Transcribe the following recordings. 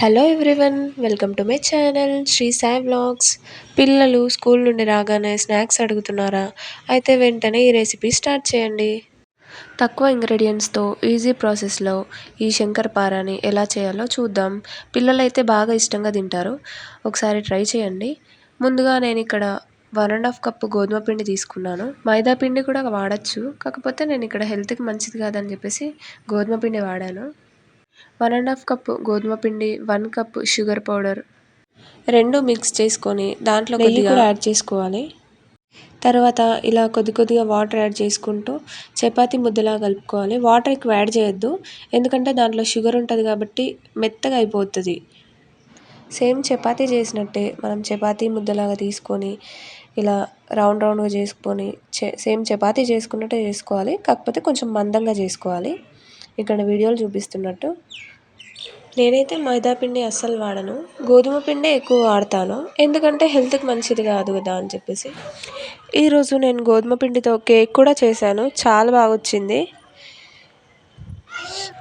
Hello everyone, welcome to my channel Sri Sai vlogs. పిల్లలు school నుండి రాగానే స్నాక్స్ అడుగుతున్నారా? అయితే వెంటనే ఈ రెసిపీ స్టార్ట్ చేయండి. తక్కువ ఇంగ్రీడియంట్స్తో ఈజీ ప్రాసెస్లో ఈ శంకరపారాని ఎలా చేయాలో చూద్దాం. పిల్లలైతే బాగా ఇష్టంగా తింటారు. ఒకసారి ట్రై చేయండి. ముందుగా నేను ఇక్కడ 1.5 కప్పు గోధుమ పిండి తీసుకున్నాను. మైదా పిండి కూడా వాడచ్చు, కాకపోతే నేను ఇక్కడ హెల్త్కి మంచిది కాదని చెప్పేసి గోధుమ పిండి వాడాను. 1.5 కప్పు గోధుమ పిండి, 1 కప్ షుగర్ పౌడర్, రెండు మిక్స్ చేసుకొని దాంట్లో నెయ్యి కూడా యాడ్ చేసుకోవాలి. తర్వాత ఇలా కొద్దిగా వాటర్ యాడ్ చేసుకుంటూ చపాతీ ముద్దలా కలుపుకోవాలి. వాటర్ ఎక్కువ యాడ్ చేయొద్దు, ఎందుకంటే దాంట్లో షుగర్ ఉంటుంది కాబట్టి మెత్తగా అయిపోతుంది. సేమ్ చపాతీ చేసినట్టే మనం చపాతీ ముద్దలాగా తీసుకొని ఇలా రౌండ్గా చేసుకొని సేమ్ చపాతీ చేసుకున్నట్టే చేసుకోవాలి, కాకపోతే కొంచెం మందంగా చేసుకోవాలి. ఇక్కడ వీడియోలు చూపిస్తున్నట్టు. నేనైతే మైదా పిండి అస్సలు వాడను, గోధుమ పిండే ఎక్కువ వాడతాను, ఎందుకంటే హెల్త్కి మంచిది కాదు కదా అని చెప్పేసి. ఈరోజు నేను గోధుమ పిండితో కేక్ కూడా చేశాను, చాలా బాగా వచ్చింది.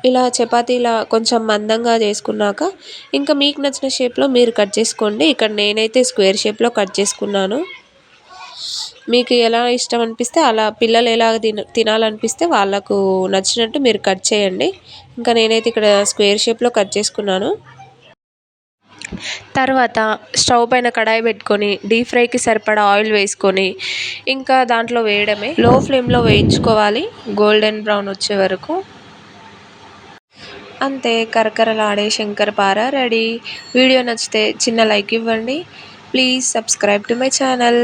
ఇలా చపాతీలా కొంచెం మందంగా చేసుకున్నాక ఇంకా మీకు నచ్చిన షేప్లో మీరు కట్ చేసుకోండి. ఇక్కడ నేనైతే స్క్వేర్ షేప్లో కట్ చేసుకున్నాను. మీకు ఎలా ఇష్టం అనిపిస్తే అలా, పిల్లలు ఎలా తినాలనిపిస్తే వాళ్ళకు నచ్చినట్టు మీరు కట్ చేయండి. ఇంకా నేనైతే ఇక్కడ స్క్వేర్ షేప్లో కట్ చేసుకున్నాను. తర్వాత స్టవ్ పైన కడాయి పెట్టుకొని డీప్ ఫ్రైకి సరిపడా ఆయిల్ వేసుకొని ఇంకా దాంట్లో వేయడమే. లో ఫ్లేమ్లో వేయించుకోవాలి గోల్డెన్ బ్రౌన్ వచ్చే వరకు. అంతే, కరకరలాడే శంకరపార రెడీ. వీడియో నచ్చితే చిన్న లైక్ ఇవ్వండి. Please subscribe to my channel.